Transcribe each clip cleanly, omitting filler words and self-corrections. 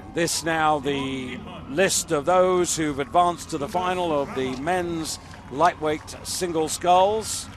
And this now the list of those who've advanced to the final of the men's lightweight single sculls.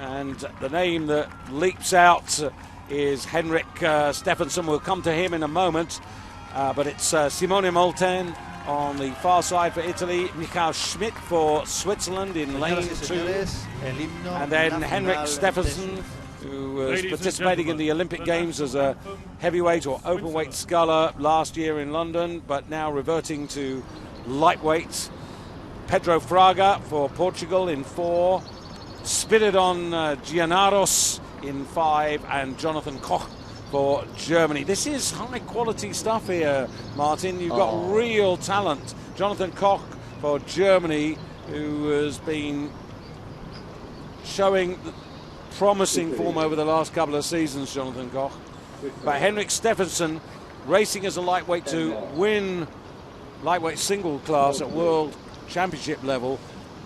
And the name that leaps out is Henrik Steffensen. We'll come to him in a moment. But it's Simone Molten on the far side for Italy, Michael Schmidt for Switzerland in lane 2, and then Henrik Steffensen, who was participating in the Olympic Games as a heavyweight or openweight sculler last year in London, but now reverting to lightweight. Pedro Fraga for Portugal in 4, Spiridon Giannaros in 5, and Jonathan Koch for Germany. This is high quality stuff here, Martin. You've got real talent. Jonathan Koch for Germany, who has been showing promising form over the last couple of seasons, Jonathan Koch. But Henrik Steffensen racing as a lightweight to win lightweight single class at World Championship level.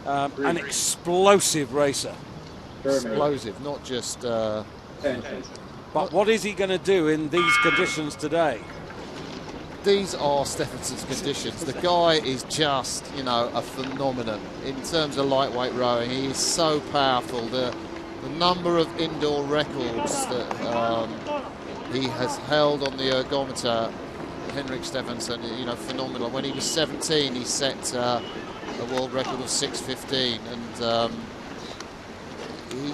An explosive racer. Explosive, not just... But what is he going to do in these conditions today? These are Steffensen's conditions. The guy is just, you know, a phenomenon in terms of lightweight rowing. He is so powerful. The number of indoor records that he has held on the ergometer, Henrik Steffensen, you know, phenomenal. When he was 17, he set a world record of 6:15, and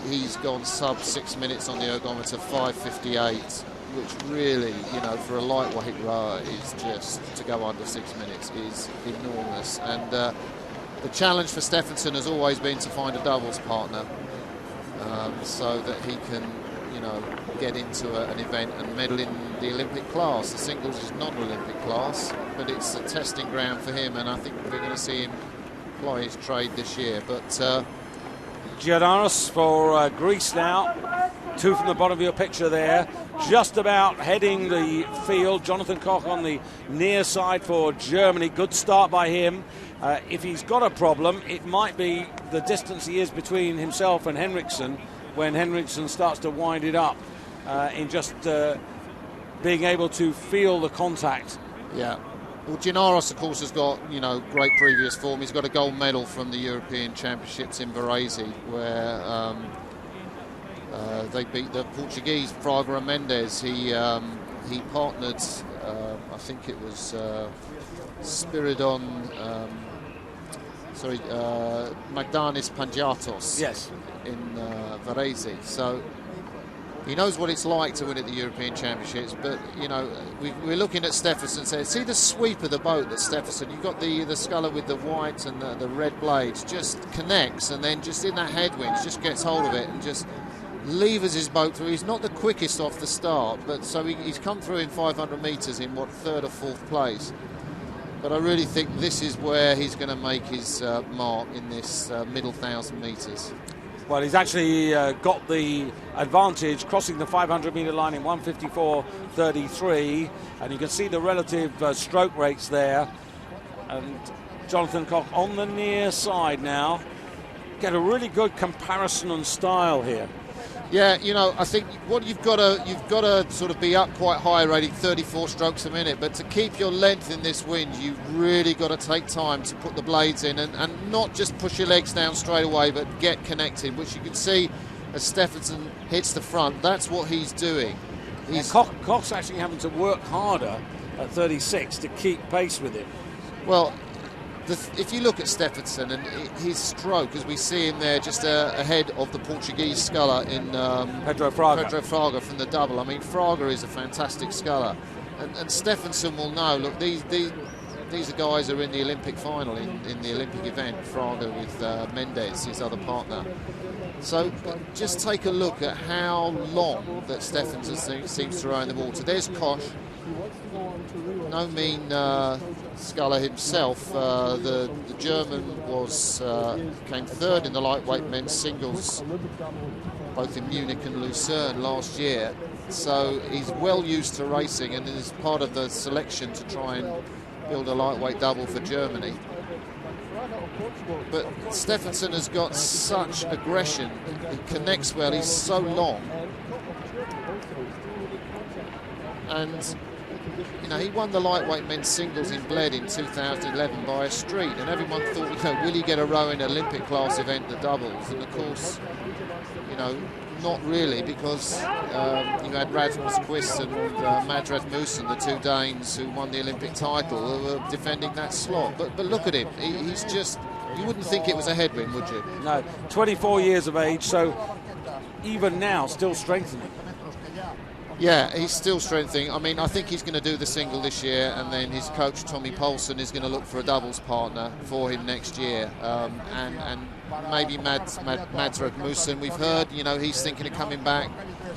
he's gone sub 6 minutes on the ergometer, 5:58, which really, you know, for a lightweight rower is just, to go under 6 minutes is enormous. And the challenge for Steffensen has always been to find a doubles partner so that he can, you know, get into an event and medal in the Olympic class. The singles is non-Olympic class, but it's a testing ground for him, and I think we're going to see him ply his trade this year. But Giannaros for Greece now. 2 from the bottom of your picture there. Just about heading the field. Jonathan Koch on the near side for Germany. Good start by him. If he's got a problem, it might be the distance he is between himself and Henriksen when Henriksen starts to wind it up in just being able to feel the contact. Yeah. Well, Giannaros, of course, has got, you know, great previous form. He's got a gold medal from the European Championships in Varese, where they beat the Portuguese Fraga and Mendes. He partnered, I think it was Spiridon, Magdanis Pangiatos. Yes. In Varese. So he knows what it's like to win at the European Championships, but, you know, we're looking at Steffensen. See the sweep of the boat that Steffensen, you've got the sculler with the white and the red blades, just connects, and then just in that headwind just gets hold of it and just levers his boat through. He's not the quickest off the start, but so he's come through in 500 metres in, what, 3rd or 4th place. But I really think this is where he's going to make his mark in this middle 1,000 metres. Well, he's actually got the advantage, crossing the 500-metre line in 1:54.33, and you can see the relative stroke rates there. And Jonathan Koch on the near side now. Get a really good comparison on style here. Yeah, you know, I think what you've got to sort of be up quite high, rating 34 strokes a minute. But to keep your length in this wind, you've really got to take time to put the blades in and not just push your legs down straight away, but get connected, which you can see as Steffensen hits the front. That's what he's doing. Koch's actually having to work harder at 36 to keep pace with him. Well, if you look at Steffensen and his stroke, as we see him there just ahead of the Portuguese sculler in Pedro Fraga from the double. I mean, Fraga is a fantastic sculler. And Steffensen will know, look, these are guys who are in the Olympic final, in the Olympic event, Fraga with Mendes, his other partner. So just take a look at how long that Steffensen seems to row in the water. There's Koch. No mean sculler himself. The German came 3rd in the lightweight men's singles, both in Munich and Lucerne last year. So he's well used to racing and is part of the selection to try and build a lightweight double for Germany. But Steffensen has got such aggression. He connects well. He's so long. And you know, he won the lightweight men's singles in Bled in 2011 by a street, and everyone thought, you know, will he get a row in an Olympic class event, the doubles? And of course, you know, not really, because you had Rasmus Quist and Mads Rasmussen, the two Danes who won the Olympic title, who were defending that slot. But look at him, he's just, you wouldn't think it was a headwind, would you? No, 24 years of age, so even now still strengthening. Yeah, he's still strengthening. I mean, I think he's going to do the single this year, and then his coach Tommy Poulsen is going to look for a doubles partner for him next year, and maybe Mads Rasmussen. We've heard, you know, he's thinking of coming back.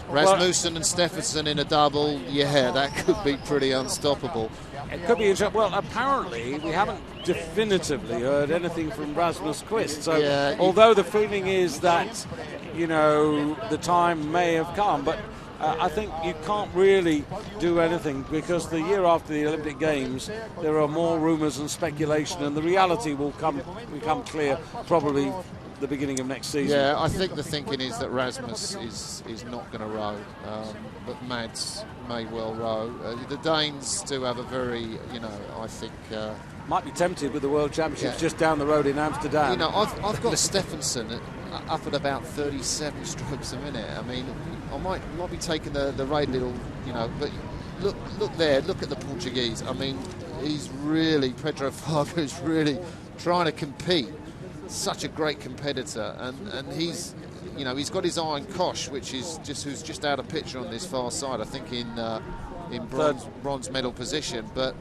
Rasmussen and Stephenson in a double, yeah, that could be pretty unstoppable. It could be interesting. Well, apparently we haven't definitively heard anything from Rasmus Quist. So, yeah, although the feeling is that, you know, the time may have come, but I think you can't really do anything, because the year after the Olympic Games there are more rumours and speculation, and the reality will become clear probably the beginning of next season. Yeah, I think the thinking is that Rasmus is not going to row, but Mads may well row. The Danes do have a very, you know, I think... might be tempted with the World Championships just down the road in Amsterdam. You know, I've got Stephenson up at about 37 strokes a minute. I mean, I might be taking the right little, you know, but look there, look at the Portuguese. I mean, he's really, Pedro Fraga is really trying to compete. Such a great competitor, and he's, you know, he's got his eye on Koch, who's just out of picture on this far side, I think in bronze medal position, but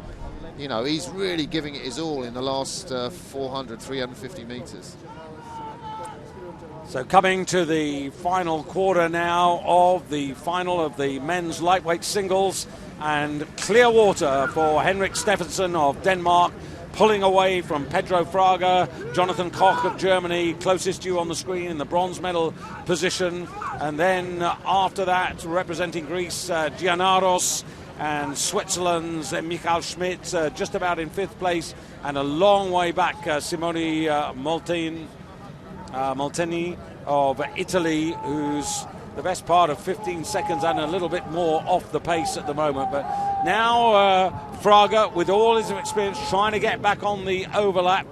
you know, he's really giving it his all in the last 350 metres. So coming to the final quarter now of the final of the men's lightweight singles, and clear water for Henrik Stephenson of Denmark, pulling away from Pedro Fraga. Jonathan Koch of Germany, closest to you on the screen in the bronze medal position. And then after that, representing Greece, Giannaros, and Switzerland's Michael Schmidt, just about in fifth place, and a long way back, Simone Molteni of Italy, who's the best part of 15 seconds and a little bit more off the pace at the moment. But now Fraga, with all his experience, trying to get back on the overlap.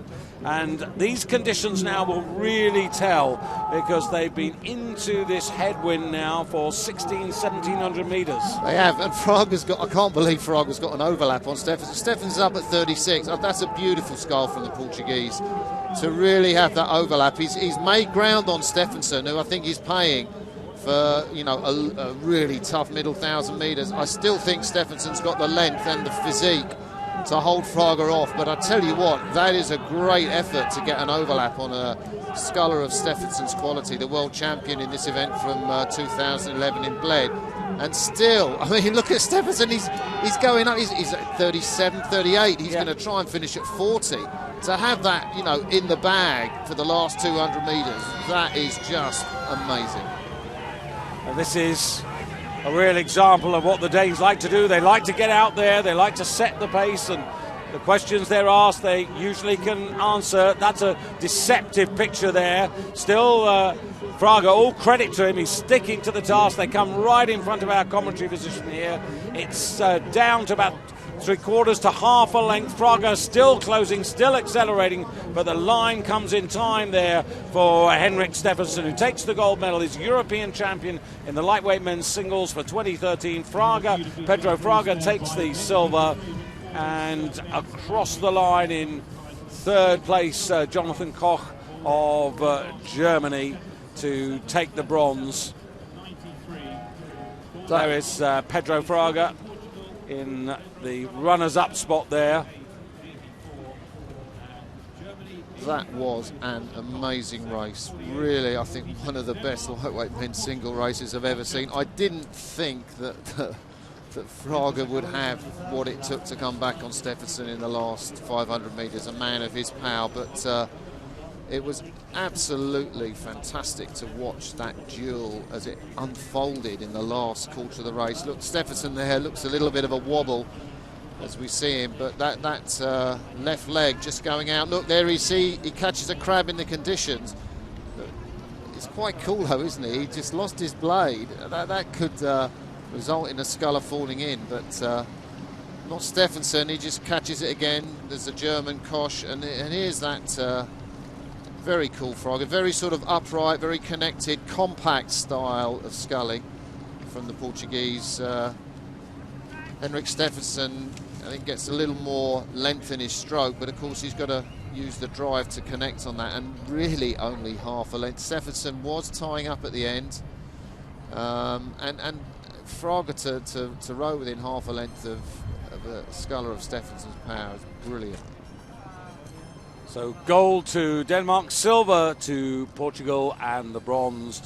And these conditions now will really tell, because they've been into this headwind now for 1700 metres. They have, and Fraga's got, I can't believe Fraga's got an overlap on Stephenson. Stephenson up at 36. That's a beautiful scull from the Portuguese to really have that overlap. He's made ground on Stephenson, who I think is paying for, you know, a really tough middle 1,000 metres. I still think Stephenson's got the length and the physique to hold Fraga off, but I tell you what, that is a great effort to get an overlap on a sculler of Stephenson's quality, the world champion in this event from 2011 in Bled. And still, I mean, look at Stephenson, he's going up, he's at 37, 38, he's going to try and finish at 40. To have that, you know, in the bag for the last 200 metres, that is just amazing. And this is a real example of what the Danes like to do. They like to get out there, they like to set the pace, and the questions they're asked they usually can answer. That's a deceptive picture there. Still, Fraga, all credit to him, he's sticking to the task. They come right in front of our commentary position here. It's down to about 3/4 to half a length. Fraga still closing, still accelerating, but the line comes in time there for Henrik Stephenson, who takes the gold medal. He's European champion in the lightweight men's singles for 2013. Pedro Fraga takes the silver, and across the line in third place, Jonathan Koch of Germany to take the bronze. There is Pedro Fraga in the runners-up spot there. That was an amazing race. Really, I think one of the best lightweight men's single races I've ever seen. I didn't think that Fraga would have what it took to come back on Stephenson in the last 500 metres, a man of his power, but it was absolutely fantastic to watch that duel as it unfolded in the last quarter of the race. Look, Stephenson there looks a little bit of a wobble as we see him, but that left leg just going out. Look, there he catches a crab in the conditions. It's quite cool though, isn't he? He just lost his blade. That could result in a sculler falling in, but Not Stephenson, he just catches it again. There's a German Kosh, and here's that very cool frog. A very sort of upright, very connected, compact style of sculling from the Portuguese. Henrik Stephenson, I think, gets a little more length in his stroke, but of course he's got to use the drive to connect on that, and really only half a length. Stephenson was tying up at the end, and Fraga to row within half a length of a sculler of Stephenson's power is brilliant. So gold to Denmark, silver to Portugal, and the bronze to